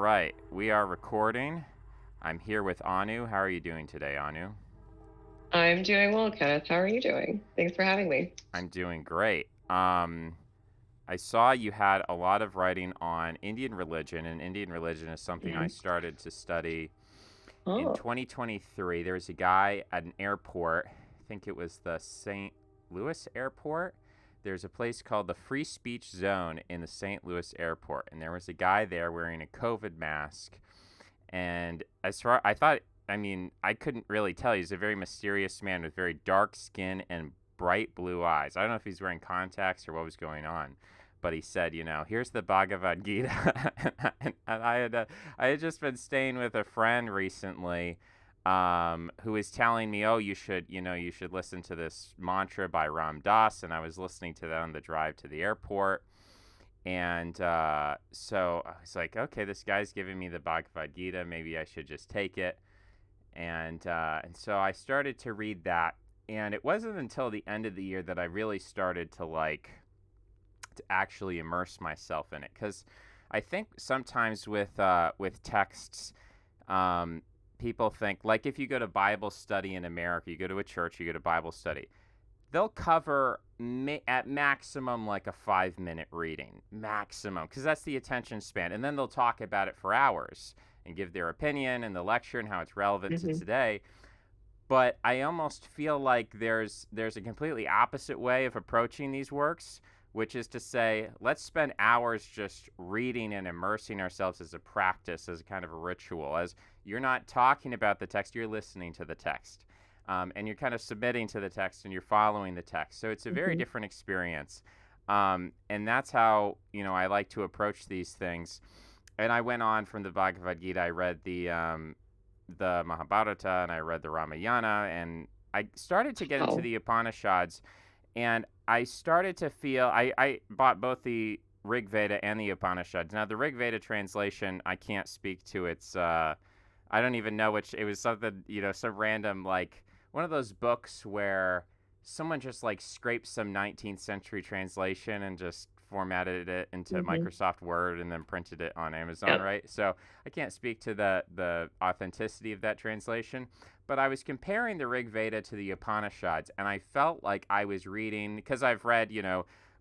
right, we are recording. I'm here with Anu. How are you doing today, Anu? I'm doing well, Kenneth. How are you doing? Thanks for having me. I'm doing great. I saw you had a lot of writing on Indian religion, and Indian religion is something I Mhm. started to study in Oh, 2023. There was a guy at an airport, I think it was the St. Louis airport. There's a place called the Free Speech Zone in the St. Louis airport, and there was a guy there wearing a COVID mask. And as far I thought, I mean, I couldn't really tell. He's a very mysterious man with very dark skin and bright blue eyes. I don't know if he's wearing contacts or what was going on, but he said, here's the Bhagavad Gita. And I had just been staying with a friend recently, who was telling me, oh, you should listen to this mantra by Ram Dass, and I was listening to that on the drive to the airport. And so I was like, okay, this guy's giving me the Bhagavad Gita. Maybe I should just take it. And so I started to read that. And it wasn't until the end of the year that I really started to actually immerse myself in it. Because I think sometimes with texts, um, people think, like, if you go to Bible study in America, you go to a church, you go to Bible study, they'll cover at maximum like a 5 minute reading, maximum, because that's the attention span. And then they'll talk about it for hours and give their opinion and the lecture and how it's relevant to hmm today. But I almost feel like there's a completely opposite way of approaching these works, which is to say, let's spend hours just reading and immersing ourselves as a practice, as a kind of a ritual. As you're not talking about the text, you're listening to the text. And you're kind of submitting to the text and you're following the text. So it's a very hmm different experience. And that's how, I like to approach these things. And I went on from the Bhagavad Gita. I read the Mahabharata and I read the Ramayana, and I started to get into Oh, the Upanishads, and I started to feel I bought both the Rig Veda and the Upanishads. Now the Rig Veda translation I can't speak to. It's I don't even know which. It was something, some random, like, one of those books where someone just like scraped some 19th century translation and just formatted it into hmm Microsoft Word and then printed it on Amazon, yep. right? So I can't speak to the authenticity of that translation, but I was comparing the Rig Veda to the Upanishads, and I felt like I was reading, because I've read,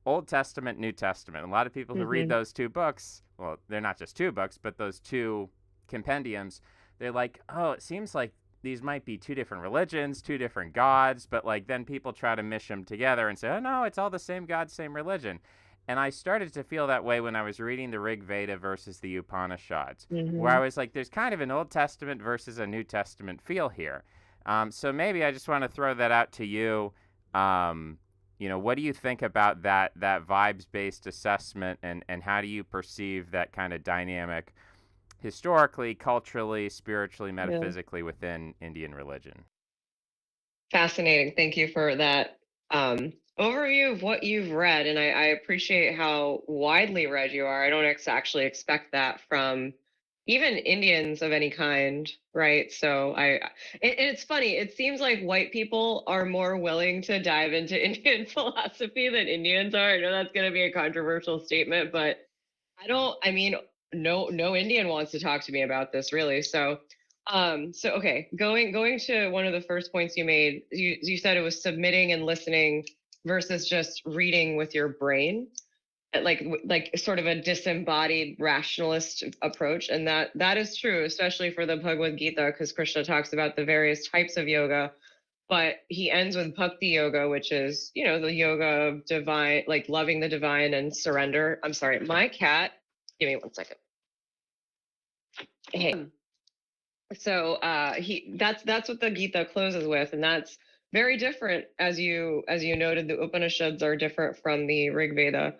Old Testament, New Testament. A lot of people who read hmm those two books, well, they're not just two books, but those two compendiums, they're like, oh, it seems like these might be two different religions, two different gods, but like then people try to mish them together and say, oh no, it's all the same God, same religion. And I started to feel that way when I was reading the Rig Veda versus the Upanishads, where I hmm was like, there's kind of an Old Testament versus a New Testament feel here. So maybe I just want to throw that out to you. Um, what do you think about that vibes based assessment, and how do you perceive that kind of dynamic historically, culturally, spiritually, Yeah. metaphysically within Indian religion? Fascinating. Thank you for that overview of what you've read. And I appreciate how widely read you are. I don't actually expect that from even Indians of any kind, right? And it's funny. It seems like white people are more willing to dive into Indian philosophy than Indians are. I know that's going to be a controversial statement, but I mean, no Indian wants to talk to me about this really. So okay, going to one of the first points you made, you said it was submitting and listening versus just reading with your brain, like sort of a disembodied rationalist approach, and that is true, especially for the Bhagavad Gita, because Krishna talks about the various types of yoga, but he ends with bhakti yoga, which is the yoga of divine, like loving the divine and surrender. I'm sorry, my cat. Give me 1 second. Hey. So he that's what the Gita closes with, and that's very different, as you noted. The Upanishads are different from the Rig Veda.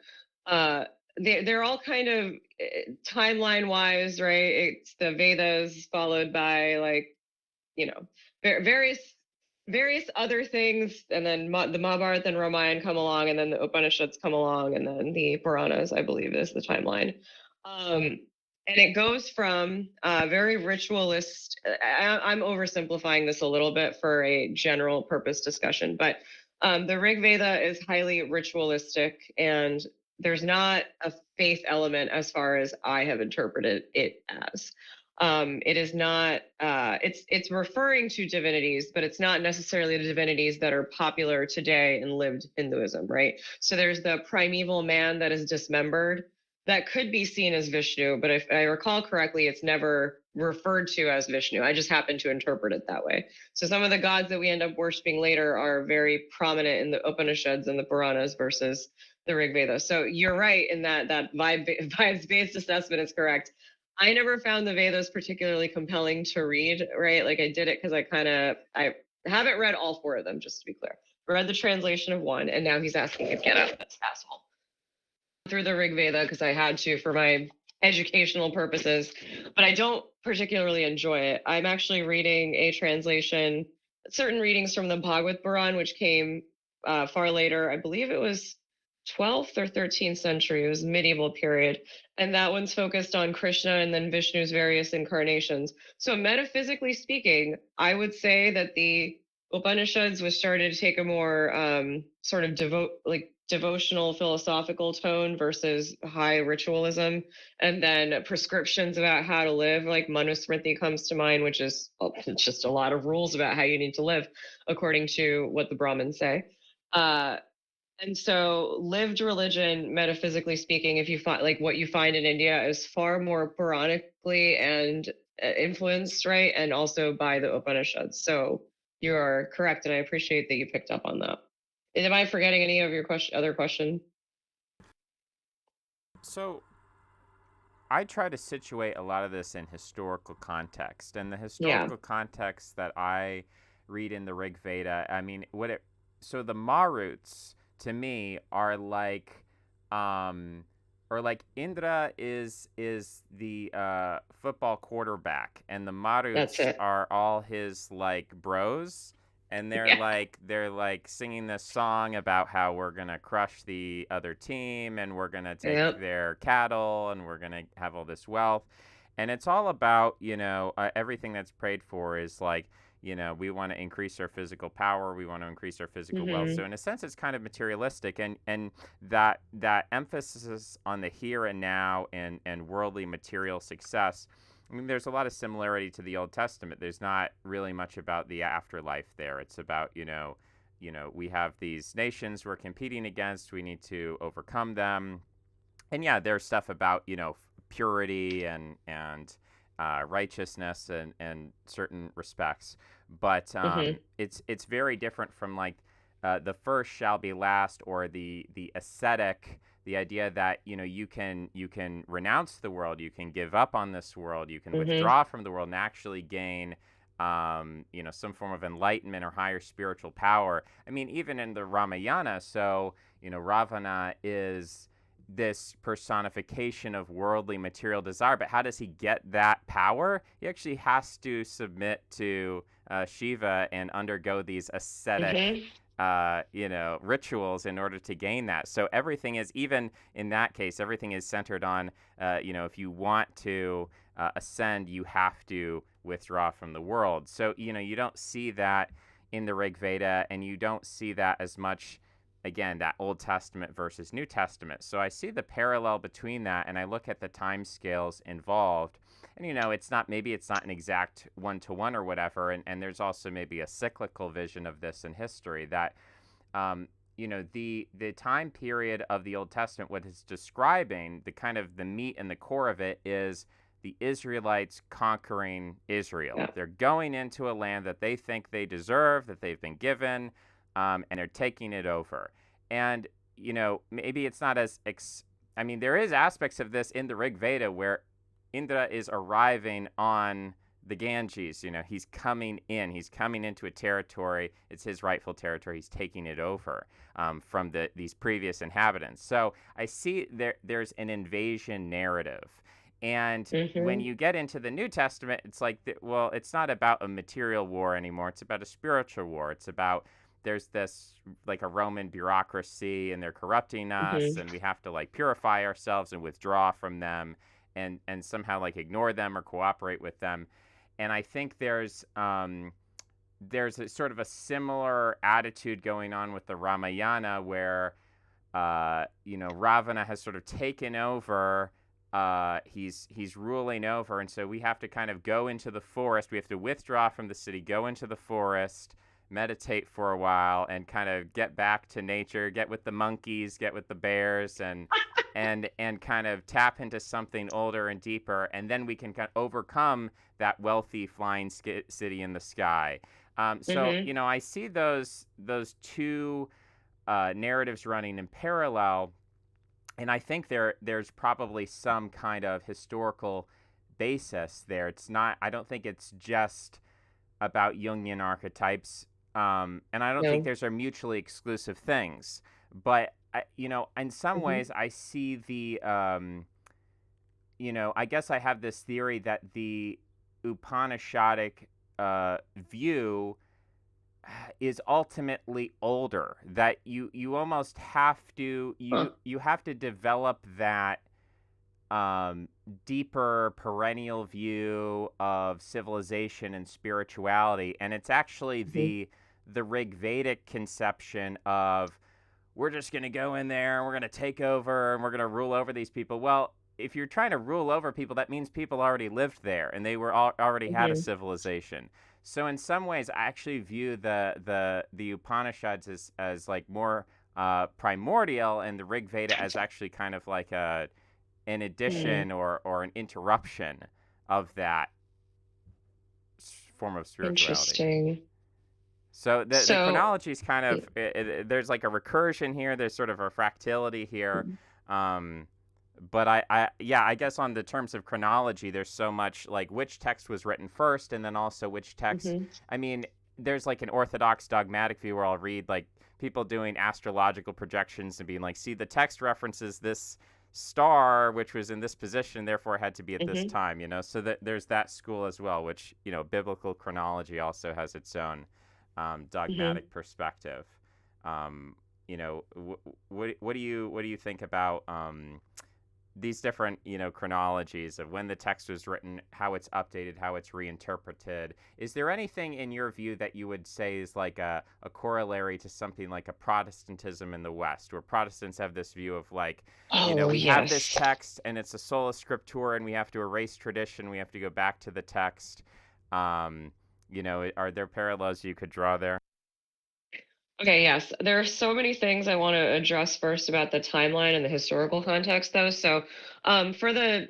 Uh, they're all kind of timeline wise, right? It's the Vedas followed by, like, you know various other things, and then the Mahabharata and Ramayana come along, and then the Upanishads come along, and then the Puranas, I believe, is the timeline. Um, and it goes from very ritualist. I'm oversimplifying this a little bit for a general purpose discussion, but the Rig Veda is highly ritualistic, and there's not a faith element as far as I have interpreted it as. It is not. It's referring to divinities, but it's not necessarily the divinities that are popular today in lived Hinduism, right? So there's the primeval man that is dismembered that could be seen as Vishnu, but if I recall correctly, it's never referred to as Vishnu. I just happen to interpret it that way. So some of the gods that we end up worshiping later are very prominent in the Upanishads and the Puranas versus the Rig Veda. So you're right in that vibes based assessment is correct. I never found the Vedas particularly compelling to read, right? Like I did it because I haven't read all four of them, just to be clear. I read the translation of one, and now he's asking to get out. That's asshole. Through the Rig Veda because I had to for my educational purposes, but I don't particularly enjoy it. I'm actually reading a translation, certain readings from the Bhagavad Puran, which came far later. I believe it was 12th or 13th century. It was medieval period. And that one's focused on Krishna and then Vishnu's various incarnations. So metaphysically speaking, I would say that the Upanishads was started to take a more sort of devotional philosophical tone versus high ritualism, and then prescriptions about how to live, like Manusmriti comes to mind, which is just a lot of rules about how you need to live according to what the Brahmins say. And so lived religion, metaphysically speaking, if you find like what you find in India is far more Puranically and influenced, right? And also by the Upanishads. So you are correct. And I appreciate that you picked up on that. Am I forgetting any of your other question? So I try to situate a lot of this in historical context, and the Yeah. historical context that I read in the Rig Veda, I mean, so the Maruts to me are like, um, or like Indra is the football quarterback, and the That's Maruts it. are all his like bros, and Yeah. they're like singing this song about how we're gonna crush the other team and we're gonna take Yep. their cattle and we're gonna have all this wealth, and it's all about everything that's prayed for is like we want to increase our physical power, we want to increase our physical wealth. So Mm-hmm. in a sense, it's kind of materialistic, and that emphasis on the here and now and worldly material success. I mean, there's a lot of similarity to the Old Testament. There's not really much about the afterlife there. It's about, we have these nations we're competing against. We need to overcome them. And yeah, there's stuff about, purity and righteousness and certain respects. But Mm-hmm. it's very different from like the first shall be last, or the ascetic, the idea that you can renounce the world, you can give up on this world, you can Mm-hmm. withdraw from the world and actually gain some form of enlightenment or higher spiritual power. I mean, even in the Ramayana, so Ravana is this personification of worldly material desire, but how does he get that power? He actually has to submit to Shiva and undergo these ascetic Mm-hmm. rituals in order to gain that. So everything is, even in that case, everything is centered on, if you want to ascend, you have to withdraw from the world. So, you don't see that in the Rig Veda, and you don't see that as much, again, that Old Testament versus New Testament. So I see the parallel between that, and I look at the time scales involved. And it's not an exact one to one or whatever. And there's also maybe a cyclical vision of this in history that the time period of the Old Testament, what it's describing, the kind of the meat and the core of it is the Israelites conquering Israel. Yeah. They're going into a land that they think they deserve, that they've been given, and they're taking it over. And maybe it's not I mean, there is aspects of this in the Rig Veda where Indra is arriving on the Ganges. He's coming in. He's coming into a territory. It's his rightful territory. He's taking it over from these previous inhabitants. So I see there's an invasion narrative. And when Mm-hmm. you get into the New Testament, it's like, well, it's not about a material war anymore. It's about a spiritual war. It's about there's this like a Roman bureaucracy and they're corrupting us, Mm-hmm. and we have to like purify ourselves and withdraw from them and somehow like ignore them or cooperate with them. And I think there's a sort of a similar attitude going on with the Ramayana where Ravana has sort of taken over. He's ruling over, and so we have to kind of go into the forest. We have to withdraw from the city, go into the forest, meditate for a while, and kind of get back to nature, get with the monkeys, get with the bears, and kind of tap into something older and deeper, and then we can kind of overcome that wealthy flying city in the sky. So Mm-hmm. I see those two narratives running in parallel, and I think there's probably some kind of historical basis there. It's not. I don't think it's just about Jungian archetypes, and I don't think No. those are mutually exclusive things. But in some Mm-hmm. ways, I see I guess I have this theory that the Upanishadic view is ultimately older, that you almost have to Huh. you have to develop that deeper perennial view of civilization and spirituality, and it's actually Mm-hmm. the Rig Vedic conception of, we're just going to go in there and we're going to take over and we're going to rule over these people. Well, if you're trying to rule over people, that means people already lived there and they were already had a Mm-hmm. civilization. So in some ways, I actually view the Upanishads as like more primordial, and the Rig Veda as actually kind of like an Mm. addition or an interruption of that form of spirituality. Interesting. So the So, chronology is kind of there's like a recursion here. There's sort of a fractality here, um, but I guess on the terms of chronology, there's so much like which text was written first, and then also which text. mm-hmm. I mean, there's like an orthodox dogmatic view where I'll read like people doing astrological projections and being like, see, the text references this star which was in this position, therefore it had to be at this Mm-hmm. time. So that there's that school as well, which biblical chronology also has its own Mm-hmm. dogmatic perspective. Um, what do you think about these different chronologies of when the text was written, how it's updated, how it's reinterpreted? Is there anything in your view that you would say is like a corollary to something like a Protestantism in the West, where Protestants have this view of like, Oh, we have this yes. text and it's a sola scriptura and we have to erase tradition, we have to go back to the text. Um, are there parallels you could draw there? Okay, yes. There are so many things I want to address first about the timeline and the historical context, though. For the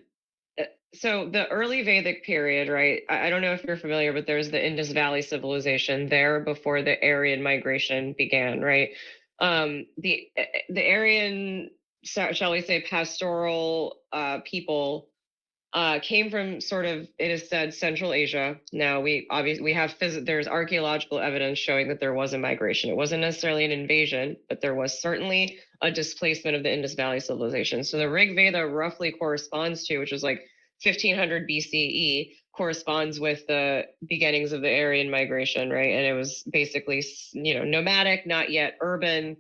uh, the early Vedic period, right? I don't know if you're familiar, but there's the Indus Valley civilization there before the Aryan migration began, right? The Aryan, shall we say, pastoral people came from sort of, it is said, Central Asia. Now we have there's archaeological evidence showing that there was a migration. It wasn't necessarily an invasion, but there was certainly a displacement of the Indus Valley civilization. So the Rig Veda roughly corresponds to, which was like 1500 BCE, corresponds with the beginnings of the Aryan migration, right? And it was basically nomadic, not yet urban.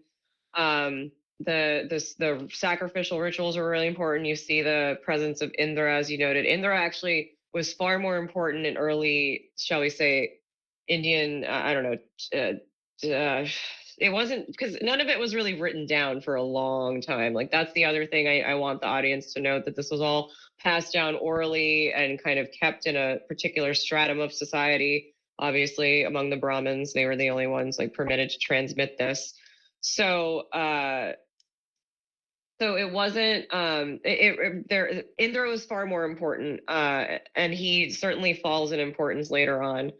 The sacrificial rituals were really important. You see the presence of Indra, as you noted. Indra actually was far more important in early, shall we say, Indian. I don't know. It wasn't, because none of it was really written down for a long time. Like, that's the other thing I want the audience to note, that this was all passed down orally and kind of kept in a particular stratum of society. Obviously, among the Brahmins, they were the only ones like permitted to transmit this. So it wasn't there. Indra was far more important, and he certainly falls in importance later on.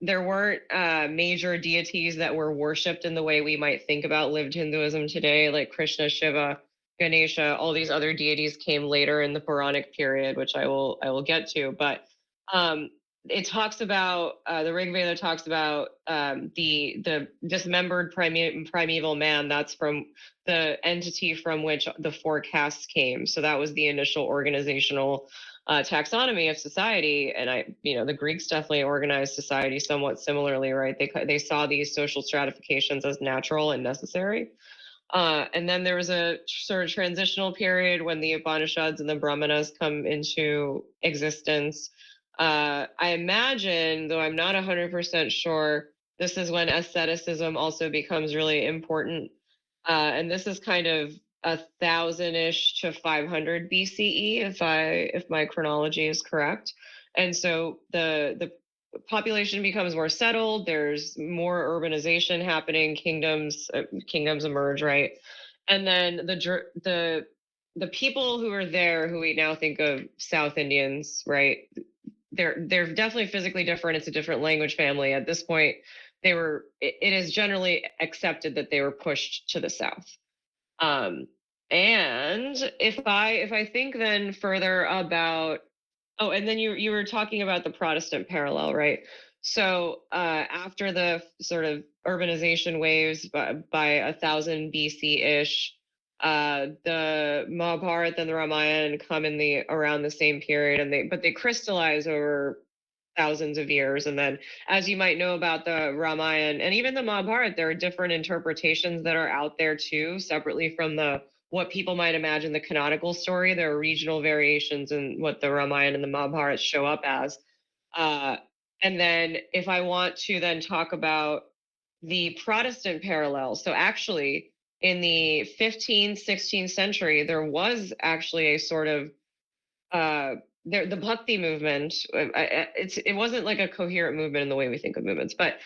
There weren't major deities that were worshipped in the way we might think about lived Hinduism today, like Krishna, Shiva, Ganesha. All these other deities came later in the Puranic period, which I will get to. But um, it talks about the Rig Veda talks about the dismembered primeval man. That's from the entity from which the four castes came. So that was the initial organizational taxonomy of society. And the Greeks definitely organized society somewhat similarly, right? They saw these social stratifications as natural and necessary. And then there was a sort of transitional period when the Upanishads and the Brahmanas come into existence. I imagine, though I'm not 100% sure, this is when asceticism also becomes really important. And this is kind of 1,000-ish to 500 BCE, if my chronology is correct. And so the population becomes more settled. There's more urbanization happening. Kingdoms emerge, right? And then the people who are there, who we now think of South Indians, right? They're definitely physically different. It's a different language family. At this point, it is generally accepted that they were pushed to the south. um and if I think then further about, oh, and then you were talking about the Protestant parallel, right? So after the sort of urbanization waves by 1,000 BC ish, the Mahabharata and the Ramayana come in the around the same period, and they crystallize over thousands of years. And then, as you might know about the Ramayana and even the Mahabharata, there are different interpretations that are out there too, separately from the what people might imagine the canonical story. There are regional variations in what the Ramayana and the Mahabharata show up as. Uh, and then, if I want to then talk about the Protestant parallel, so actually in the 15th, 16th century, there was actually a sort of uh, the bhakti movement. It wasn't like a coherent movement in the way we think of movements, but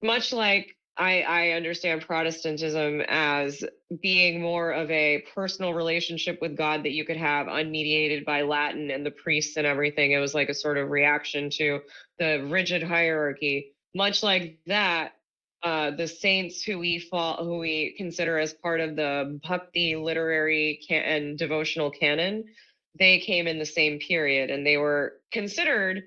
much like I understand Protestantism as being more of a personal relationship with God that you could have unmediated by Latin and the priests and everything. It was like a sort of reaction to the rigid hierarchy. Much like that, the saints who we consider as part of the Bhakti literary and devotional canon, they came in the same period, and they were considered,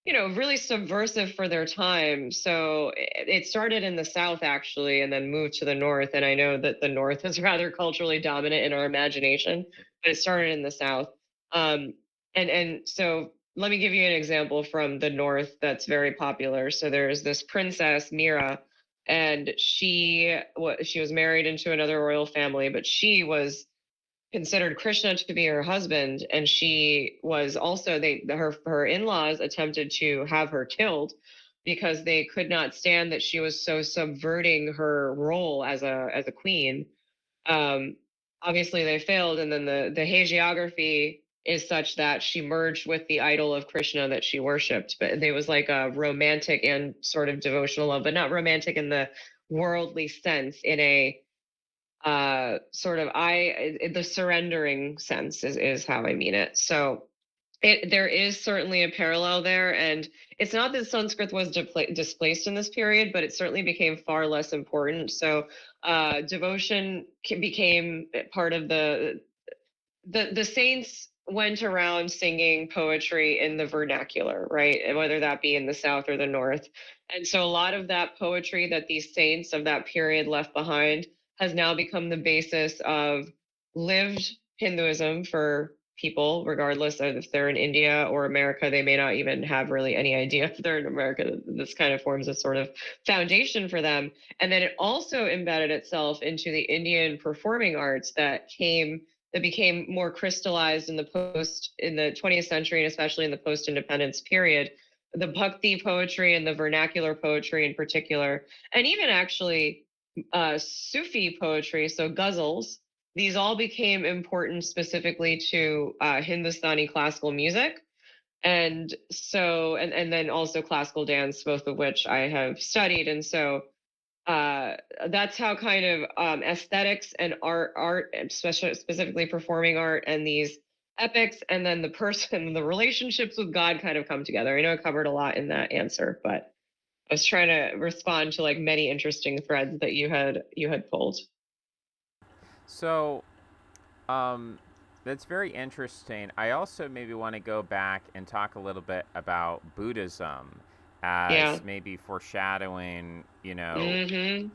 really subversive for their time. So it started in the South actually, and then moved to the North. And I know that the North is rather culturally dominant in our imagination, but it started in the South. Um, and so let me give you an example from the North that's very popular. So there's this princess Mira, and she was married into another royal family, but she was considered Krishna to be her husband, and she was also her in-laws attempted to have her killed because they could not stand that she was so subverting her role as a queen. Um, Obviously, they failed, and then the hagiography is such that she merged with the idol of Krishna that she worshipped. But it was like a romantic and sort of devotional love, but not romantic in the worldly sense, in a sort of the surrendering sense is how I mean it. So there is certainly a parallel there, and it's not that Sanskrit was displaced in this period, but it certainly became far less important. So devotion became part of the saints went around singing poetry in the vernacular, right? And whether that be in the South or the North. And so a lot of that poetry that these saints of that period left behind has now become the basis of lived Hinduism for people, regardless of if they're in India or America. They may not even have really any idea if they're in America. This kind of forms a sort of foundation for them. And then it also embedded itself into the Indian performing arts that became more crystallized in the 20th century, and especially in the post-independence period. The bhakti poetry and the vernacular poetry in particular, and even actually Sufi poetry, so ghazals. These all became important specifically to Hindustani classical music, and then also classical dance, both of which I have studied. And so uh, that's how kind of aesthetics and art, especially specifically performing art, and these epics, and then the person, the relationships with God, kind of come together. I know I covered a lot in that answer, but I was trying to respond to like many interesting threads that you had pulled. So, um, that's very interesting. I also maybe want to go back and talk a little bit about Buddhism Yeah. as maybe foreshadowing, Mm-hmm.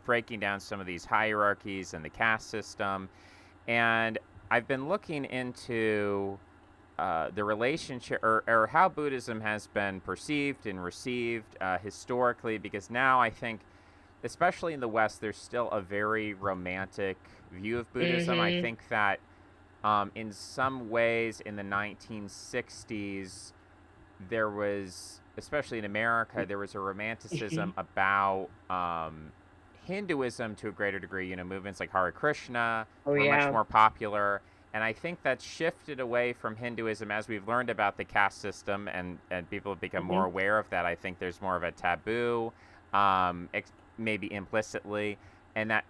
breaking down some of these hierarchies and the caste system. And I've been looking into the relationship, or how Buddhism has been perceived and received historically, because now I think, especially in the West, there's still a very romantic view of Buddhism. I Mm-hmm. think that in some ways in the 1960s, there was, especially in America, there was a romanticism about Hinduism to a greater degree. Movements like Hare Krishna Oh were much yeah. more popular. And I think that's shifted away from Hinduism as we've learned about the caste system, and people have become more Hmm. aware of that. I think there's more of a taboo, maybe implicitly, and that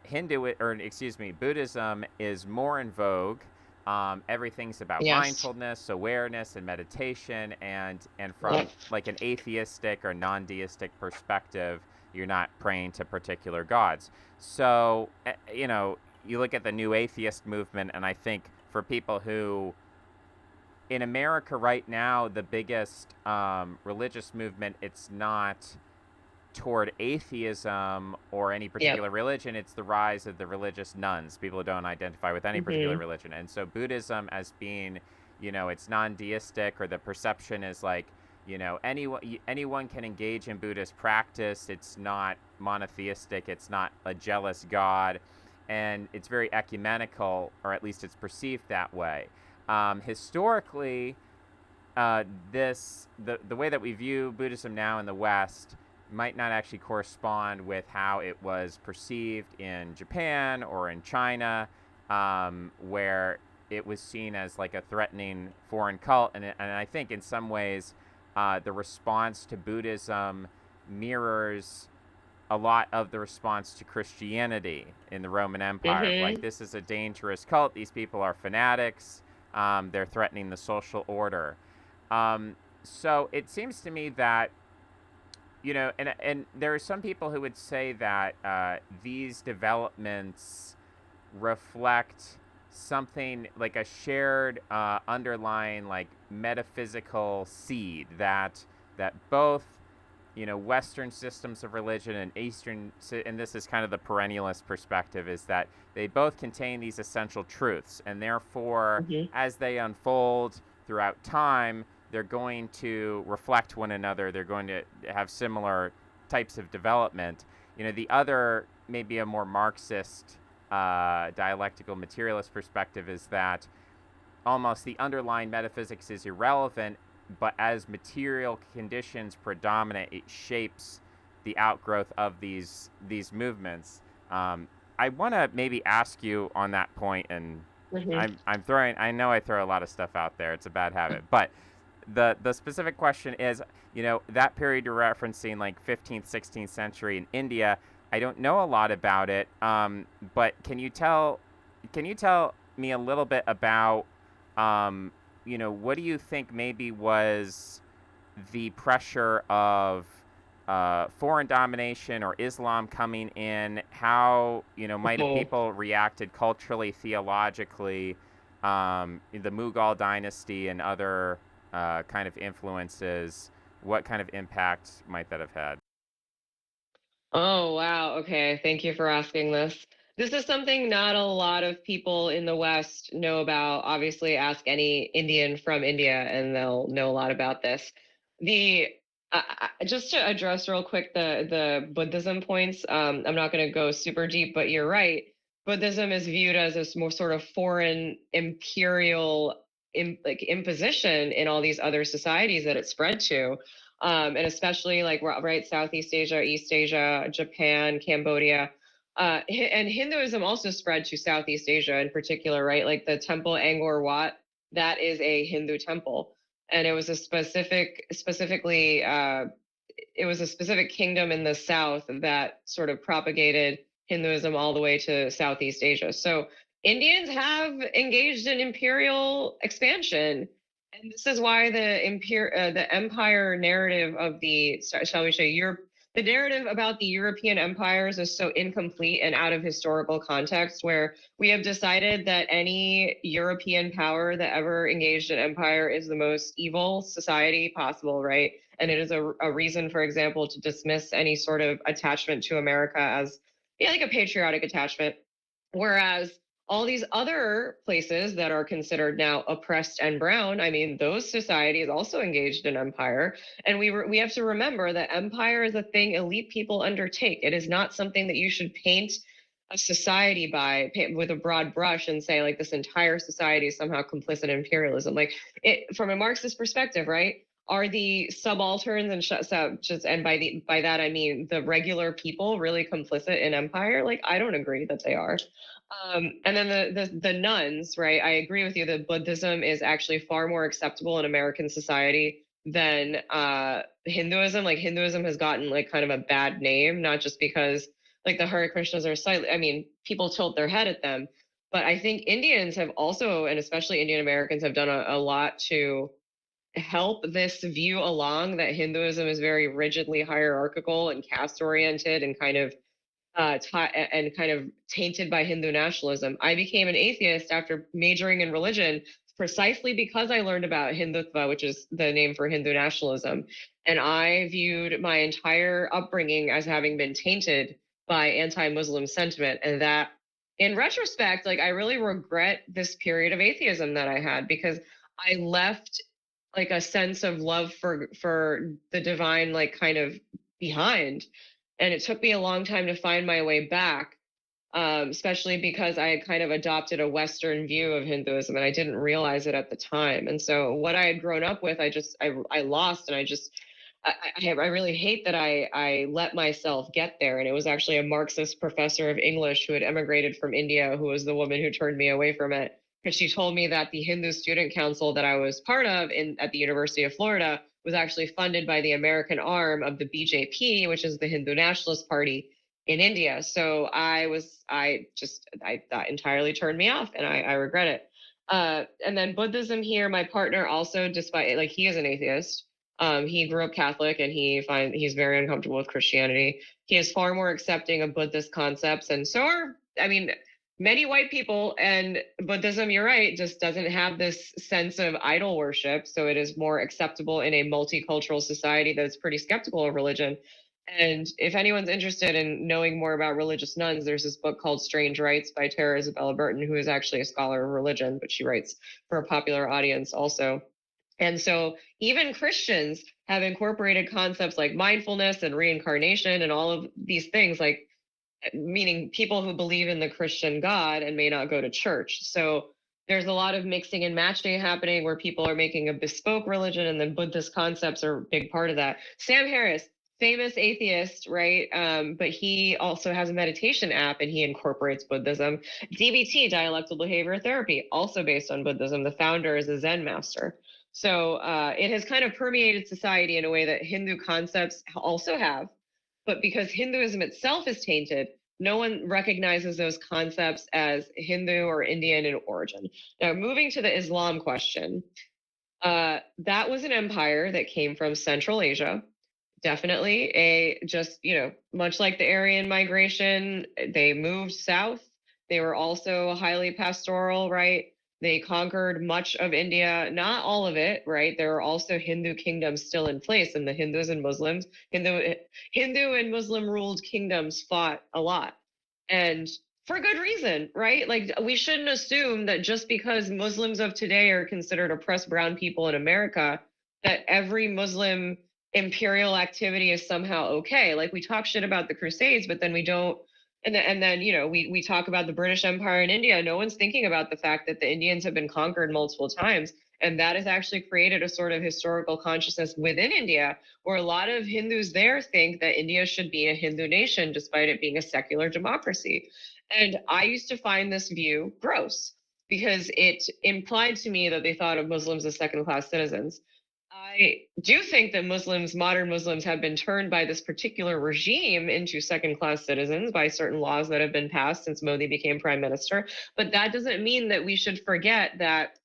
Buddhism is more in vogue. Everything's about Yes. mindfulness, awareness, and meditation, and from Yep. like an atheistic or non-deistic perspective, you're not praying to particular gods. So, you look at the new atheist movement, and I think for people who, in America right now, the biggest religious movement, it's not toward atheism or any Yep. particular religion. It's the rise of the religious nuns, people who don't identify with any particular Hmm. religion. And so Buddhism, as being, it's non-deistic, or the perception is like, anyone can engage in Buddhist practice. It's not monotheistic, it's not a jealous god, and it's very ecumenical, or at least it's perceived that way. Historically, the way that we view Buddhism now in the West might not actually correspond with how it was perceived in Japan or in China, where it was seen as like a threatening foreign cult. And I think in some ways, the response to Buddhism mirrors a lot of the response to Christianity in the Roman Empire. Of like, Hmm. this is a dangerous cult. These people are fanatics. They're threatening the social order. So it seems to me that, and there are some people who would say that these developments reflect something like a shared underlying like metaphysical seed that both, Western systems of religion and Eastern, and this is kind of the perennialist perspective, is that they both contain these essential truths, and therefore, Hmm. as they unfold throughout time, they're going to reflect one another. They're going to have similar types of development. The other, maybe a more Marxist, dialectical materialist perspective, is that almost the underlying metaphysics is irrelevant, but as material conditions predominate, it shapes the outgrowth of these movements. I want to maybe ask you on that point, and Hmm. I'm throwing. I know I throw a lot of stuff out there. It's a bad habit, but the specific question is, that period you're referencing, like 15th, 16th century in India. I don't know a lot about it, but can you tell me a little bit about, um, what do you think maybe was the pressure of foreign domination or Islam coming in? How, might have Oh. people reacted culturally, theologically, the Mughal dynasty and other kind of influences? What kind of impact might that have had? Oh, wow. Okay. Thank you for asking this. This is something not a lot of people in the West know about. Obviously, ask any Indian from India and they'll know a lot about this. The Just to address real quick the Buddhism points, I'm not going to go super deep, but you're right. Buddhism is viewed as this more sort of foreign imperial like imposition in all these other societies that it spread to, and especially like right Southeast Asia, East Asia, Japan, Cambodia. And Hinduism also spread to Southeast Asia in particular, right? Like the temple Angkor Wat, that is a Hindu temple, and it was a specifically it was a specific kingdom in the south that sort of propagated Hinduism all the way to Southeast Asia. So Indians have engaged in imperial expansion, and this is why the empire narrative of the, shall we say, Europe, the narrative about the European empires is so incomplete and out of historical context, where we have decided that any European power that ever engaged in empire is the most evil society possible, right? And it is a reason, for example, to dismiss any sort of attachment to America as, yeah, like a patriotic attachment. Whereas all these other places that are considered now oppressed and brown, I mean, those societies also engaged in empire. And we have to remember that empire is a thing elite people undertake. It is not something that you should paint a society with a broad brush and say like this entire society is somehow complicit in imperialism. Like it from a Marxist perspective, right? are the subalterns and just, and by that I mean the regular people, really complicit in empire? Like, I don't agree that they are. And then the nuns, right? I agree with you that Buddhism is actually far more acceptable in American society than Hinduism. Like, Hinduism has gotten like kind of a bad name, not just because like the Hare Krishnas are slightly, I mean, people tilt their head at them, but I think Indians have also, and especially Indian Americans, have done a lot to help this view along that Hinduism is very rigidly hierarchical and caste oriented and kind of and kind of tainted by Hindu nationalism. I became an atheist after majoring in religion precisely because I learned about Hindutva, which is the name for Hindu nationalism. And I viewed my entire upbringing as having been tainted by anti-Muslim sentiment. And that, in retrospect, like, I really regret this period of atheism that I had, because I left like a sense of love for the divine, like, kind of behind, and it took me a long time to find my way back, especially because I had kind of adopted a Western view of Hinduism and I didn't realize it at the time. And so what I had grown up with, I lost, and I really hate that I let myself get there. And it was actually a Marxist professor of English who had emigrated from India who was the woman who turned me away from it, because she told me that the Hindu Student Council that I was part of at the University of Florida was actually funded by the American arm of the BJP, which is the Hindu Nationalist Party in India. So that entirely turned me off, and I regret it. And then Buddhism here, my partner also, despite, like, he is an atheist. He grew up Catholic, and he's very uncomfortable with Christianity. He is far more accepting of Buddhist concepts, and so are, I mean, many white people. And Buddhism, you're right, just doesn't have this sense of idol worship, so it is more acceptable in a multicultural society that's pretty skeptical of religion. And if anyone's interested in knowing more about religious nuns, there's this book called Strange Rites by Tara Isabella Burton, who is actually a scholar of religion, but she writes for a popular audience also. And so even Christians have incorporated concepts like mindfulness and reincarnation and all of these things, like, meaning people who believe in the Christian God and may not go to church. So there's a lot of mixing and matching happening where people are making a bespoke religion, and then Buddhist concepts are a big part of that. Sam Harris, famous atheist, right? But he also has a meditation app and he incorporates Buddhism. DBT, dialectical behavior therapy, also based on Buddhism. The founder is a Zen master. So it has kind of permeated society in a way that Hindu concepts also have. But because Hinduism itself is tainted, no one recognizes those concepts as Hindu or Indian in origin. Now, moving to the Islam question, that was an empire that came from Central Asia. Definitely just, much like the Aryan migration, they moved south. They were also highly pastoral, right? They conquered much of India, not all of it, right? There are also Hindu kingdoms still in place, and the Hindus and Muslims, Hindu and Muslim ruled kingdoms fought a lot. And for good reason, right? Like, we shouldn't assume that just because Muslims of today are considered oppressed brown people in America, that every Muslim imperial activity is somehow okay. Like, we talk shit about the Crusades, but then we don't. And then we talk about the British Empire in India. No one's thinking about the fact that the Indians have been conquered multiple times, and that has actually created a sort of historical consciousness within India, where a lot of Hindus there think that India should be a Hindu nation despite it being a secular democracy. And I used to find this view gross because it implied to me that they thought of Muslims as second-class citizens. I do think that modern Muslims, have been turned by this particular regime into second-class citizens by certain laws that have been passed since Modi became prime minister. But that doesn't mean that we should forget that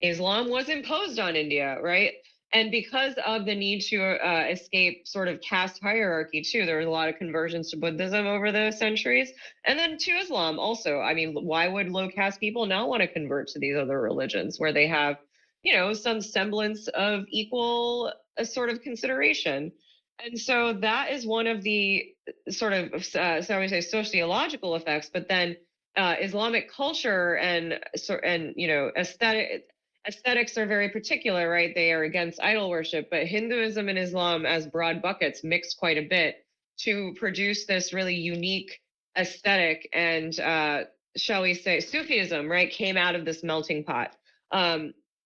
Islam was imposed on India, right? And because of the need to escape sort of caste hierarchy, too, there was a lot of conversions to Buddhism over the centuries, and then to Islam also. I mean, why would low caste people not want to convert to these other religions where they have, some semblance of equal sort of consideration? And so that is one of the sort of, so we say, sociological effects. But then Islamic culture and aesthetics are very particular, right? They are against idol worship, but Hinduism and Islam as broad buckets mix quite a bit to produce this really unique aesthetic. And shall we say, Sufism, right, came out of this melting pot.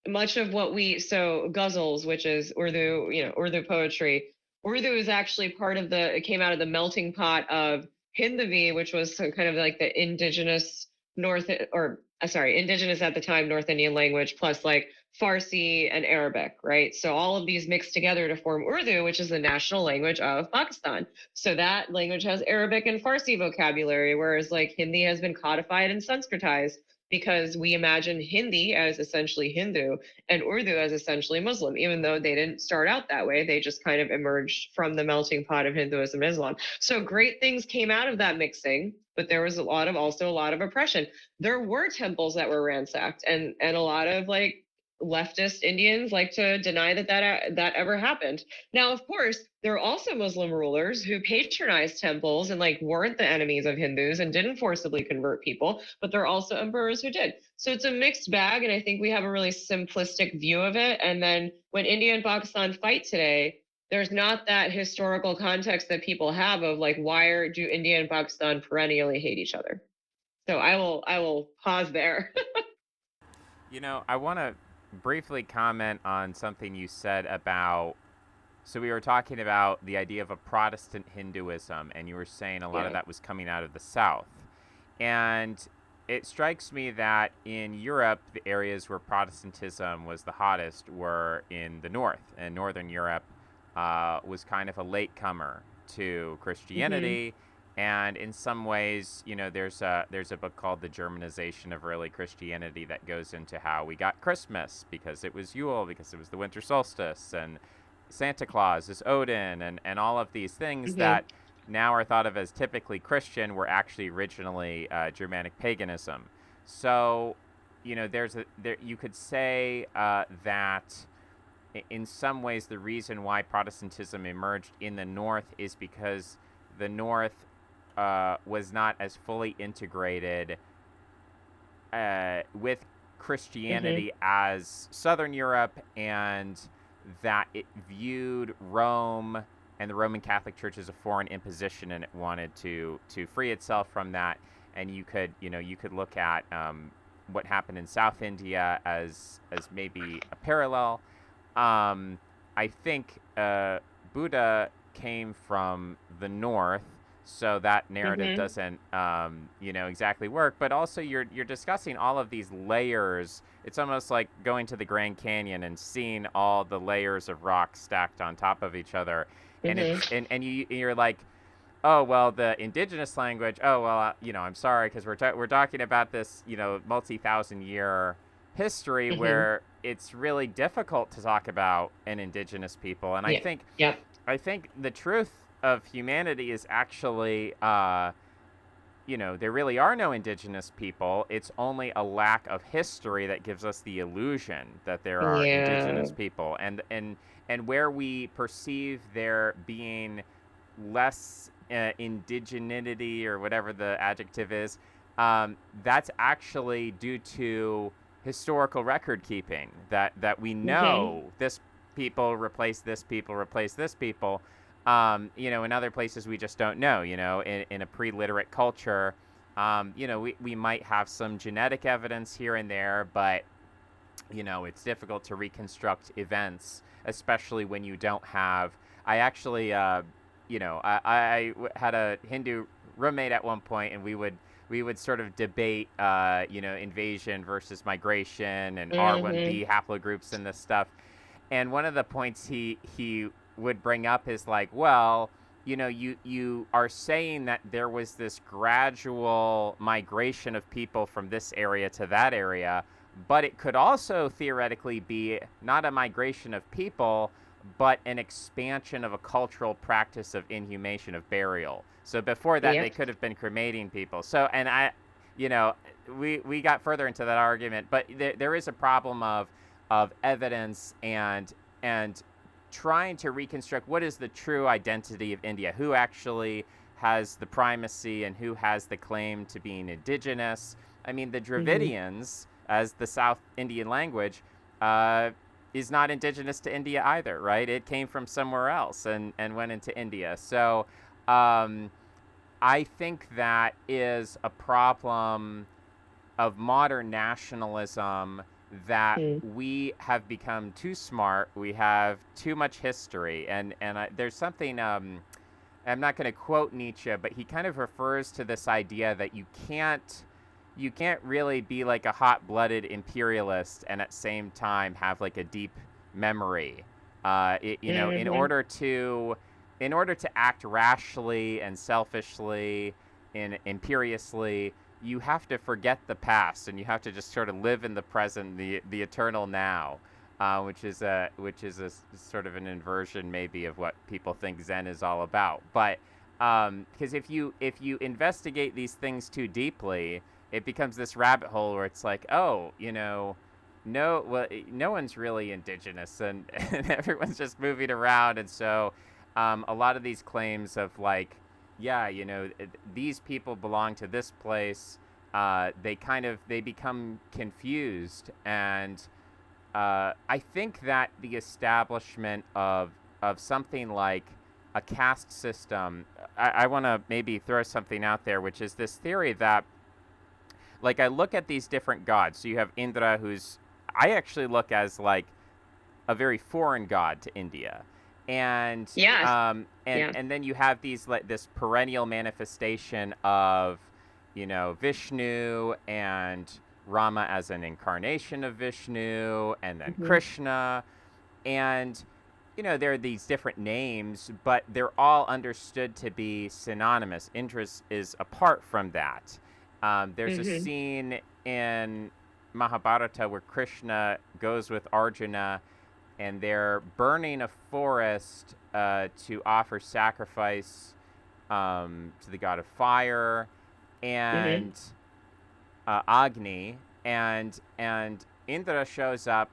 much of what we so ghazals, which is Urdu, Urdu poetry. Urdu is actually part of the. It came out of the melting pot of Hinduvi, which was kind of like the indigenous North, or sorry, indigenous at the time North Indian language, plus like Farsi and Arabic, right? So all of these mixed together to form Urdu, which is the national language of Pakistan. So that language has Arabic and Farsi vocabulary, whereas like Hindi has been codified and Sanskritized because we imagine Hindi as essentially Hindu and Urdu as essentially Muslim, even though they didn't start out that way. They just kind of emerged from the melting pot of Hinduism and Islam. So great things came out of that mixing, but there was also a lot of oppression. There were temples that were ransacked, and a lot of like leftist Indians like to deny that ever happened. Now, of course, there are also Muslim rulers who patronized temples and like weren't the enemies of Hindus and didn't forcibly convert people, but there are also emperors who did. So it's a mixed bag, and I think we have a really simplistic view of it. And then when India and Pakistan fight today, there's not that historical context that people have of like do India and Pakistan perennially hate each other. So I will pause there. I want to briefly comment on something you said about. So we were talking about the idea of a Protestant Hinduism, and you were saying a lot of Yeah. that was coming out of the South. And it strikes me that in Europe, the areas where Protestantism was the hottest were in the North, and Northern Europe was kind of a latecomer to Mm-hmm. Christianity. And in some ways, there's a book called The Germanization of Early Christianity that goes into how we got Christmas because it was Yule, because it was the winter solstice, and Santa Claus is Odin, and all of these things Mm-hmm. that now are thought of as typically Christian were actually originally Germanic paganism. So, you could say that in some ways the reason why Protestantism emerged in the North is because the North was not as fully integrated with Mm-hmm. Christianity as Southern Europe, and that it viewed Rome and the Roman Catholic Church as a foreign imposition, and it wanted to free itself from that. And you could look at what happened in South India as maybe a parallel. I think Buddha came from the north, so that narrative Mm-hmm. doesn't exactly work. But also, you're discussing all of these layers. It's almost like going to the Grand Canyon and seeing all the layers of rock stacked on top of each other, and it's Mm-hmm. and you're like, oh well, the indigenous language. Oh well, I'm sorry, because we're talking about this multi-thousand year history Mm-hmm. where it's really difficult to talk about an indigenous people. And I Yeah. think Yep. I think the truth of humanity is actually, there really are no indigenous people. It's only a lack of history that gives us the illusion that there are Yeah. indigenous people, and where we perceive there being less indigeneity, or whatever the adjective is. That's actually due to historical record keeping. That we Mm-hmm. know this people replace this people replace this people. In other places we just don't know. In a pre-literate culture, we might have some genetic evidence here and there, but it's difficult to reconstruct events, especially when you don't have. I actually, had a Hindu roommate at one point, and we would sort of debate, invasion versus migration and Mm-hmm. R1b haplogroups and this stuff. And one of the points he would bring up is like, well, you are saying that there was this gradual migration of people from this area to that area, but it could also theoretically be not a migration of people, but an expansion of a cultural practice of inhumation, of burial. So before that, they Yep. could have been cremating people. So, and you know, we got further into that argument, but there is a problem of evidence and trying to reconstruct what is the true identity of India, who actually has the primacy and who has the claim to being indigenous. I mean, the Mm-hmm. Dravidians, as the South Indian language, uh, is not indigenous to India either, right? It came from somewhere else and went into India. So um, I think that is a problem of modern nationalism that Mm. we have become too smart. We have too much history, there's something. I'm not going to quote Nietzsche, but he kind of refers to this idea that you can't really be like a hot-blooded imperialist and at the same time have like a deep memory. You know, Mhm. in order to act rashly and selfishly and imperiously, you have to forget the past and you have to just sort of live in the present, the eternal now. Which is sort of an inversion maybe of what people think Zen is all about. But because if you investigate these things too deeply, it becomes this rabbit hole where it's like, oh, you know, no one's really indigenous, and everyone's just moving around, and so a lot of these claims of like, yeah, you know, these people belong to this place. They become confused, and I think that the establishment of something like a caste system, I want to maybe throw something out there, which is this theory that, like, I look at these different gods. So you have Indra, who's I actually look as like a very foreign god to India, and Yes. Yeah. and then you have these like this perennial manifestation of, you know, Vishnu and Rama as an incarnation of Vishnu, and then Mhm. Krishna, and you know there are these different names, but they're all understood to be synonymous. Interest is apart from that. There's a Mhm. scene in Mahabharata where Krishna goes with Arjuna and they're burning a forest to offer sacrifice to the god of fire Mhm. and Agni, and Indra shows up,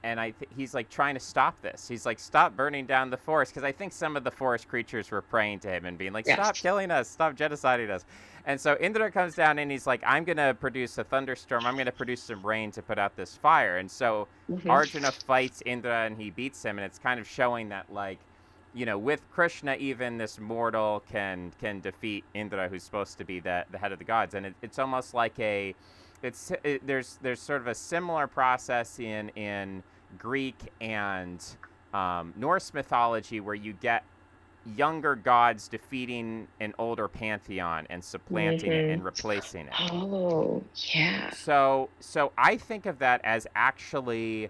and he's like trying to stop this. He's like, stop burning down the forest, because I think some of the forest creatures were praying to him and being like, stop Yes. killing us, stop genociding us. And so Indra comes down and he's like, I'm gonna produce a thunderstorm. I'm gonna produce some rain to put out this fire. And so Mhm. Arjuna fights Indra and he beats him, and it's kind of showing that like, you know, with Krishna, even this mortal can defeat Indra, who's supposed to be the head of the gods, and it's almost like there's sort of a similar process in Greek and Norse mythology where you get younger gods defeating an older pantheon and supplanting it and Mhm. replacing it. Oh, yeah. So I think of that as actually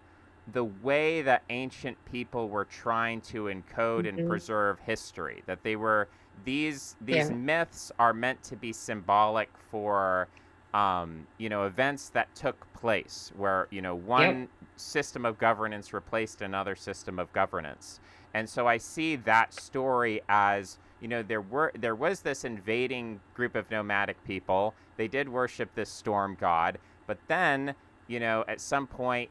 the way that ancient people were trying to encode and Mhm. preserve history. That they were these Yeah. myths are meant to be symbolic for you know, events that took place where, you know, Yep. one system of governance replaced another system of governance. And so I see that story as, you know, there was this invading group of nomadic people. They did worship this storm god, but then, you know, at some point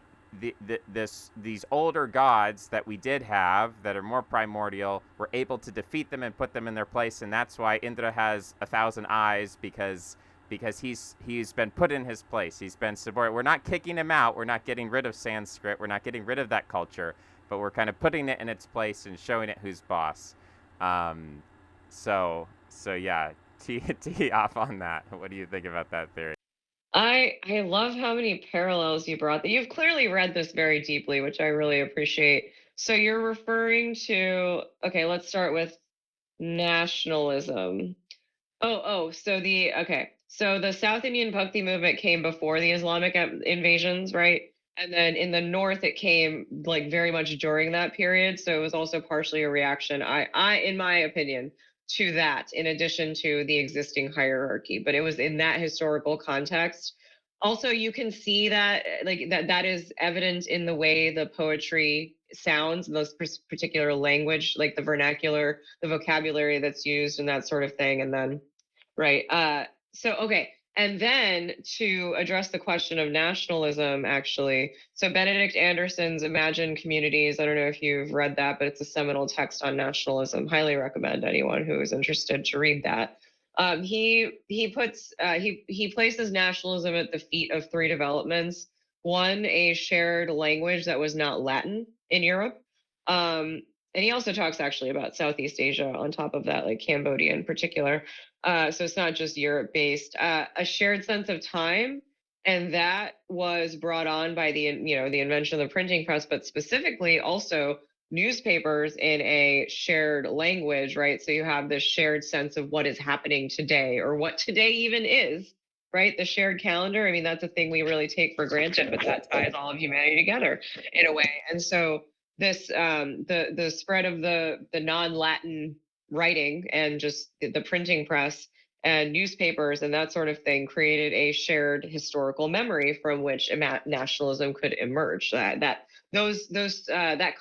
these older gods that we did have that are more primordial were able to defeat them and put them in their place, and that's why Indra has 1,000 eyes, because he's been put in his place. He's been subordinate. We're not kicking him out. We're not getting rid of Sanskrit. We're not getting rid of that culture, but we're kind of putting it in its place and showing it who's boss. Um, so yeah, tee off on that. What do you think about that theory? I love how many parallels you brought. You've clearly read this very deeply, which I really appreciate. So you're referring to, okay, let's start with nationalism. So the South Indian Bhakti movement came before the Islamic invasions, right? And then in the North, it came like very much during that period. So it was also partially a reaction, in my opinion, to that, in addition to the existing hierarchy. But it was in that historical context. Also, you can see that that is evident in the way the poetry sounds, in those particular language, like the vernacular, the vocabulary that's used, and that sort of thing. And then right. Okay. And then to address the question of nationalism, actually, so Benedict Anderson's Imagine Communities, I don't know if you've read that, but it's a seminal text on nationalism. Highly recommend anyone who is interested to read that. He places nationalism at the feet of three developments. One, a shared language that was not Latin in Europe. Um, and he also talks actually about Southeast Asia on top of that, like Cambodia in particular. So it's not just Europe based. A shared sense of time And that was brought on by the invention of the printing press, but specifically also newspapers in a shared language, right? So you have this shared sense of what is happening today, or what today even is, right? The shared calendar. I mean, that's a thing we really take for granted, but that ties all of humanity together in a way. And so this the spread of the non-Latin writing and just the printing press and newspapers and that sort of thing created a shared historical memory from which nationalism could emerge. That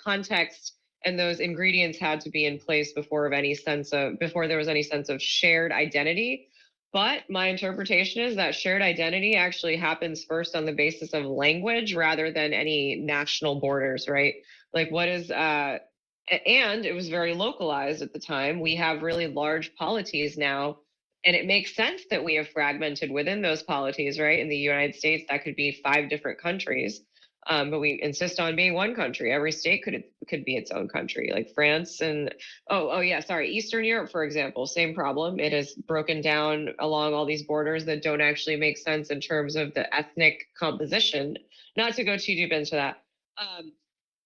context and those ingredients had to be in place before there was any sense of shared identity. But my interpretation is that shared identity actually happens first on the basis of language rather than any national borders, right? Like what is and it was very localized at the time. We have really large polities now, and it makes sense that we have fragmented within those polities, right? In the United States, that could be 5 different countries, but we insist on being one country. Every state could be its own country, like France and yeah, sorry, Eastern Europe, for example, same problem. It is broken down along all these borders that don't actually make sense in terms of the ethnic composition. Not to go too deep into that.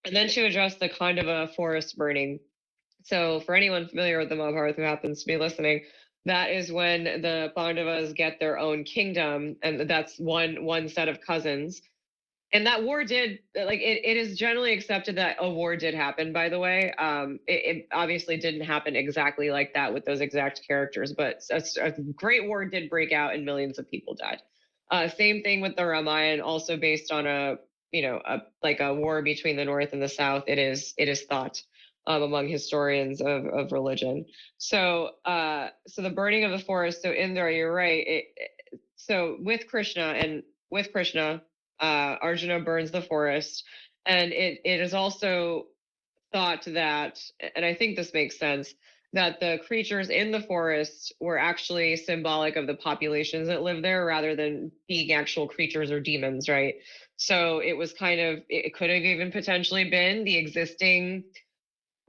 And then to address the Khandava forest burning, so, for anyone familiar with the Mahabharata who happens to be listening, that is when the Pandavas get their own kingdom, and that's one set of cousins. And that war did it is generally accepted that a war did happen. By the way, it obviously didn't happen exactly like that with those exact characters, but a great war did break out, and millions of people died. Same thing with the Ramayana, also based on a war between the North and the South. It is thought among historians of religion. So the burning of the forest. So Indra, you're right. So with Krishna, Arjuna burns the forest, and it is also thought that, and I think this makes sense, that the creatures in the forest were actually symbolic of the populations that live there rather than being actual creatures or demons, right? So it could have even potentially been the existing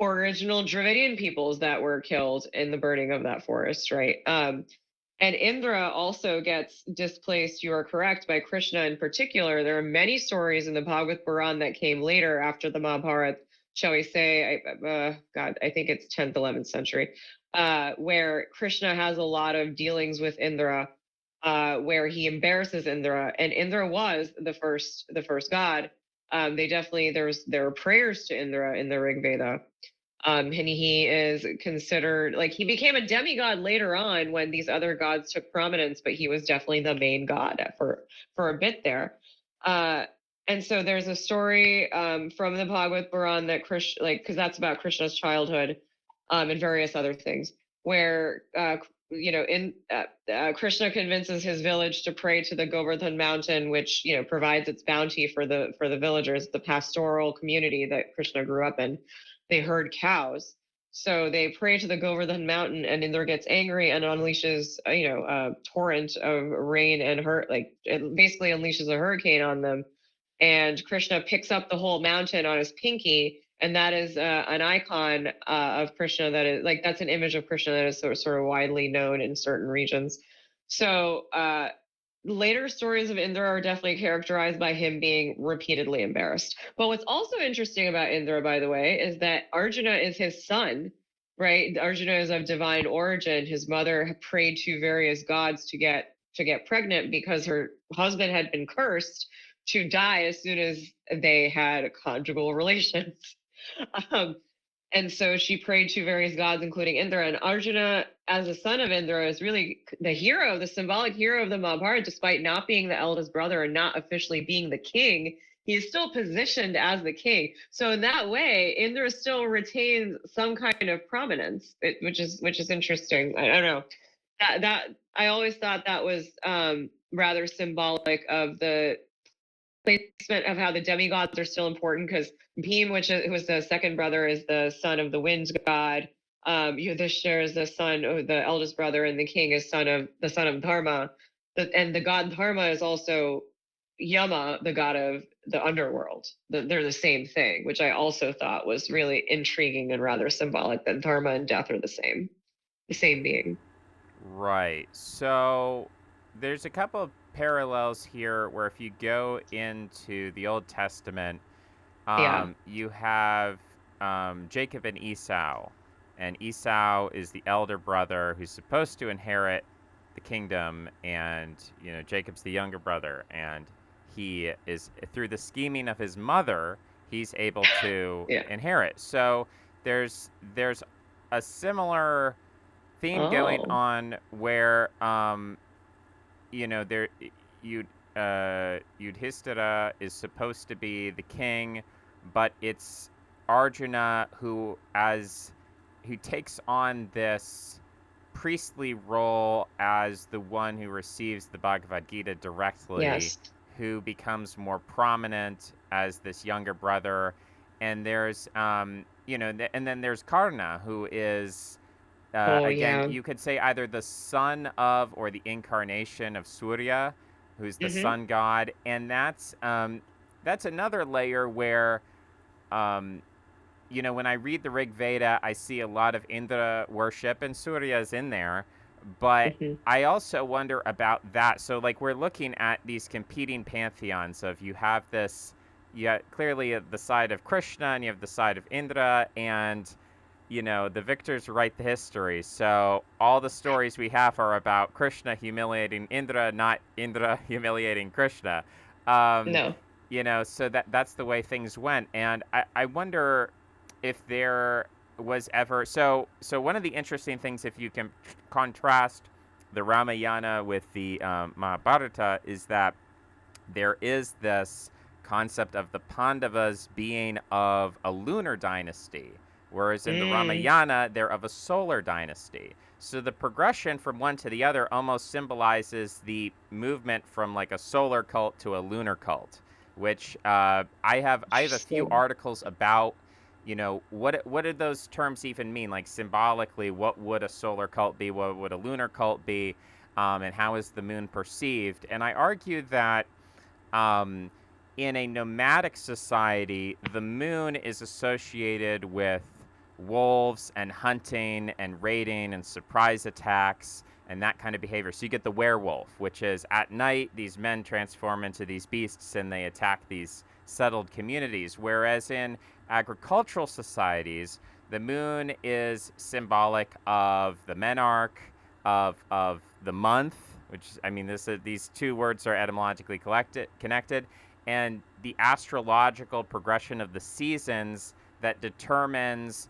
original Dravidian peoples that were killed in the burning of that forest, right? And Indra also gets displaced, you are correct, by Krishna in particular. There are many stories in the Bhagavad Puran that came later after the Mahabharata, shall we say, God, I think it's 10th, 11th century, where Krishna has a lot of dealings with Indra, where he embarrasses Indra, and Indra was the first god. There are prayers to Indra in the Rig Veda. And he is considered, like, he became a demigod later on when these other gods took prominence, but he was definitely the main god for a bit there. And so there's a story from the Bhagavad Puran that Krishna, like, because that's about Krishna's childhood, and various other things, where Krishna convinces his village to pray to the Govardhan mountain, which provides its bounty for the villagers, the pastoral community that Krishna grew up in. They herd cows. So they pray to the Govardhan mountain, and Indra gets angry and unleashes, a torrent of rain, and it basically unleashes a hurricane on them. And Krishna picks up the whole mountain on his pinky, and that is an icon of Krishna. That's an image of Krishna that is sort of widely known in certain regions. So later stories of Indra are definitely characterized by him being repeatedly embarrassed. But what's also interesting about Indra, by the way, is that Arjuna is his son, right? Arjuna is of divine origin. His mother prayed to various gods to get pregnant because her husband had been cursed to die as soon as they had conjugal relations. Um, and so she prayed to various gods, including Indra. And Arjuna, as a son of Indra, is really the hero, the symbolic hero of the Mahabharata, despite not being the eldest brother and not officially being the king. He is still positioned as the king. So in that way, Indra still retains some kind of prominence, which is interesting. I don't know. That I always thought that was rather symbolic of the placement of how the demigods are still important, because Bhim, who was the second brother, is the son of the wind god. Yudhishthir is the eldest brother, and the king is the son of Dharma. And the god Dharma is also Yama, the god of the underworld. They're the same thing, which I also thought was really intriguing and rather symbolic, that Dharma and death are the same being. Right. So there's a couple of parallels here where if you go into the Old Testament, Yeah. you have Jacob and Esau. And Esau is the elder brother who's supposed to inherit the kingdom, and Jacob's the younger brother, and he is, through the scheming of his mother, he's able to Yeah. inherit. So there's a similar theme going Oh. on where there Yudhishthira is supposed to be the king, but it's Arjuna who takes on this priestly role as the one who receives the Bhagavad Gita directly, Yes. who becomes more prominent as this younger brother. And there's and then there's Karna, who is Oh again, yeah. you could say either the son of or the incarnation of Surya, who's the Mm-hmm. sun god, and that's another layer where, um, when I read the Rig Veda, I see a lot of Indra worship, and Surya is in there, but Mm-hmm. I also wonder about that. So, like, we're looking at these competing pantheons of you have this, clearly the side of Krishna, and you have the side of Indra, and the victors write the history. So all the stories we have are about Krishna humiliating Indra, not Indra humiliating Krishna. Um, No. so that's the way things went. And I wonder if there was ever so one of the interesting things, if you can contrast the Ramayana with the Mahabharata, is that there is this concept of the Pandavas being of a lunar dynasty, whereas in the Mm. Ramayana, they're of a solar dynasty. So the progression from one to the other almost symbolizes the movement from like a solar cult to a lunar cult, which I have a few Interesting. articles about. What did those terms even mean? Like symbolically, what would a solar cult be? What would a lunar cult be? And how is the moon perceived? And I argue that um, in a nomadic society, the moon is associated with wolves and hunting and raiding and surprise attacks and that kind of behavior. So you get the werewolf, which is at night, these men transform into these beasts and they attack these settled communities. Whereas in agricultural societies, the moon is symbolic of the menarch, of the month, which I mean, these two words are etymologically connected, and the astrological progression of the seasons that determines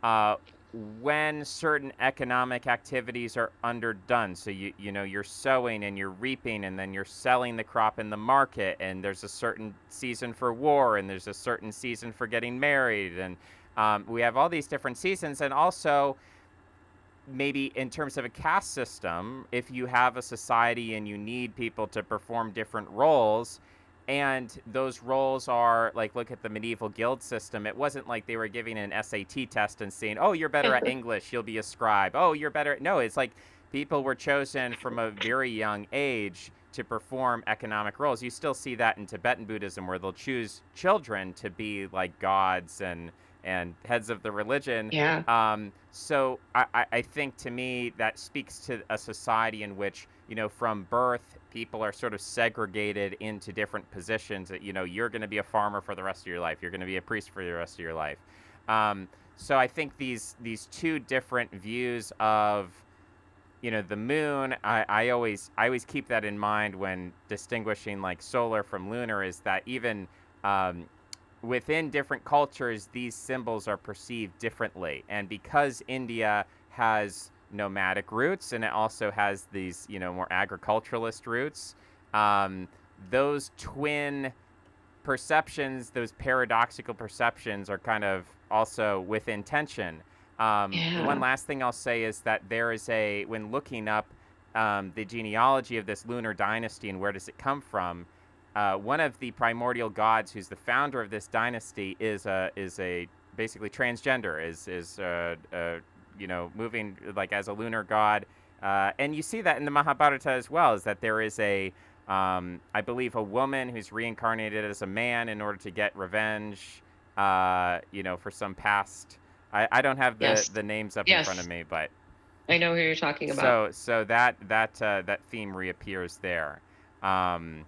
uh, when certain economic activities are underdone. So you're sowing and you're reaping, and then you're selling the crop in the market, and there's a certain season for war, and there's a certain season for getting married, and we have all these different seasons. And also, maybe in terms of a caste system, if you have a society and you need people to perform different roles, and those roles are like, look at the medieval guild system. It wasn't like they were giving an SAT test and saying, oh, you're better at English, you'll be a scribe. Oh, you're better. No, it's like people were chosen from a very young age to perform economic roles. You still see that in Tibetan Buddhism, where they'll choose children to be like gods and heads of the religion. Yeah. So I think, to me, that speaks to a society in which, from birth, people are sort of segregated into different positions. That, you're going to be a farmer for the rest of your life. You're going to be a priest for the rest of your life. So I think these two different views of, the moon, I always keep that in mind when distinguishing like solar from lunar, is that even um, within different cultures, these symbols are perceived differently. And because India has nomadic roots, and it also has these, more agriculturalist roots, um, those twin perceptions, those paradoxical perceptions, are kind of also within tension. One Yeah. last thing I'll say is that when looking up the genealogy of this lunar dynasty and where does it come from, one of the primordial gods, who's the founder of this dynasty, is a basically transgender, moving like as a lunar god, and you see that in the Mahabharata as well. Is that there is I believe, a woman who's reincarnated as a man in order to get revenge, for some past. I don't have the Yes. the names up in front of Yes. me, but I know who you're talking about. so that theme reappears there. Um,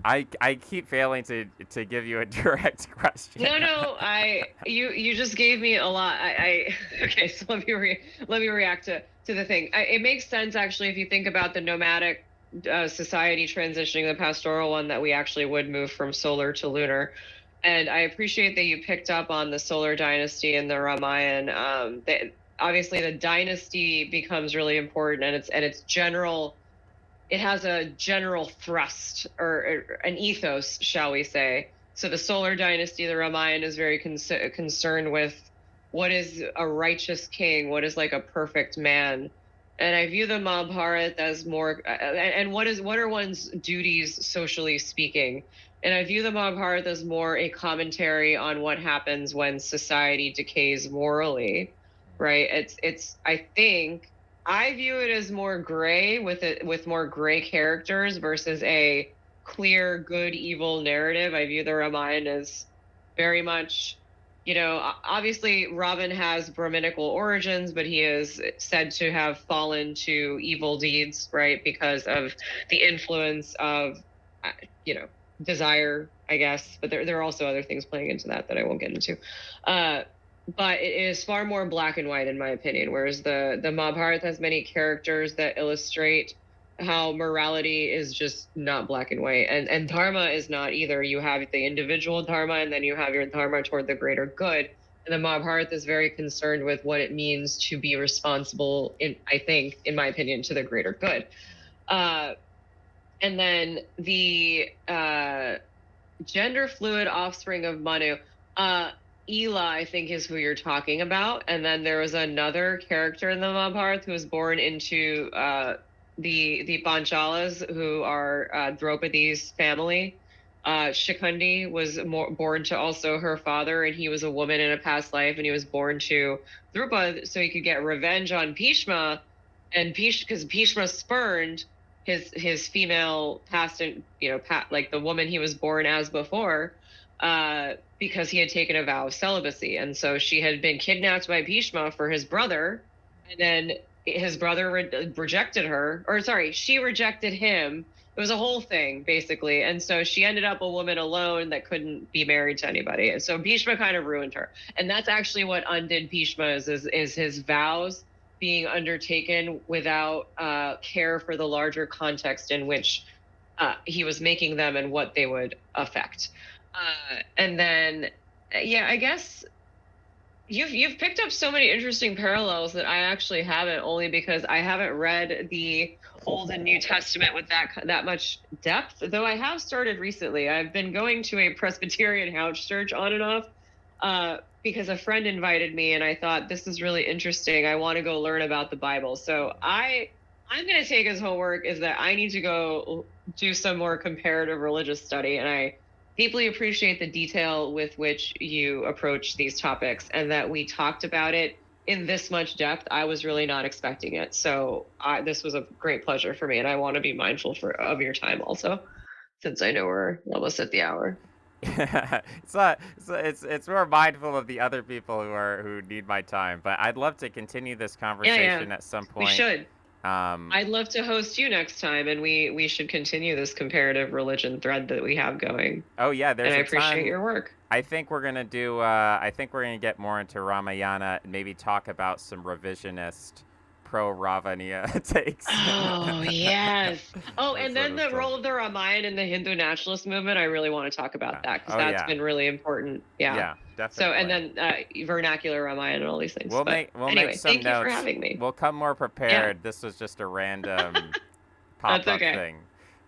I keep failing to give you a direct question. No, you just gave me a lot. Okay, so let me react to the thing. It makes sense actually if you think about the nomadic society transitioning the pastoral one, that we actually would move from solar to lunar. And I appreciate that you picked up on the solar dynasty and the Ramayana. Obviously the dynasty becomes really important, and it's general. It has a general thrust, or an ethos, shall we say. So the solar dynasty, the Ramayana, is very concerned with what is a righteous king, what is like a perfect man. And I view the Mahabharata as more, and what are one's duties socially speaking. And I view the Mahabharata as more a commentary on what happens when society decays morally, right? It's I think I view it as more gray, with more gray characters versus a clear good evil narrative. I view the Ramayana as very much, obviously Ravan has Brahminical origins, but he is said to have fallen to evil deeds, right? Because of the influence of, uh, you know, desire, I guess. But there are also other things playing into that I won't get into. Uh, but it is far more black and white in my opinion, whereas the Mahabharata has many characters that illustrate how morality is just not black and white, and dharma is not either. You have the individual dharma, and then you have your dharma toward the greater good. And the Mahabharata is very concerned with what it means to be responsible, I think, in my opinion, to the greater good. And then the gender fluid offspring of Manu. Ela, I think, is who you're talking about. And then there was another character in the Mahabharata who was born into the Panchalas, who are Draupadi's family. Shikundi was born to also her father, and he was a woman in a past life, and he was born to Drupa so he could get revenge on Bhishma, and because Bhishma spurned his female past, and like the woman he was born as before, because he had taken a vow of celibacy, and so she had been kidnapped by Bhishma for his brother, and then his brother rejected her, or sorry, she rejected him. It was a whole thing basically, and so she ended up a woman alone that couldn't be married to anybody, and so Bhishma kind of ruined her, and that's actually what undid Bhishma is his vows being undertaken without care for the larger context in which he was making them and what they would affect. And then, yeah, I guess you've picked up so many interesting parallels that I actually haven't, only because I haven't read the Old and New Testament with that much depth. Though I have started recently. I've been going to a Presbyterian house church on and off. Because a friend invited me, and I thought, this is really interesting. I want to go learn about the Bible. So I'm going to take as homework is that I need to go do some more comparative religious study. And I deeply appreciate the detail with which you approach these topics, and that we talked about it in this much depth. I was really not expecting it. So this was a great pleasure for me. And I want to be mindful of your time also, since I know we're almost at the hour. It's not. It's more mindful of the other people who need my time. But I'd love to continue this conversation at some We point. should. I'd love to host you next time, and we should continue this comparative religion thread that we have going. Oh yeah, there's and I a appreciate ton. your work. I think we're gonna do. I think we're gonna get more into Ramayana and maybe talk about some revisionist pro-Ravaniya takes. Oh yes. Oh, That's and what then it's the called. role of the Ramayana in the Hindu nationalist movement. I really want to talk about that, because Oh that's yeah. been really important. Yeah. Yeah, So, definitely. and then vernacular Ramayana and all these things. We'll But make anyway, some thank you for notes. having me. We'll come more Yeah. prepared. This was just a random That's pop-up okay. thing.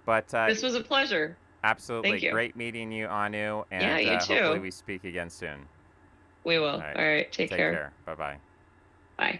But This was a pleasure. absolutely Thank you. great meeting you, Anu, Yeah, and you hopefully too. we speak again soon. We will. All right. All right. Take care. Bye-bye. Bye.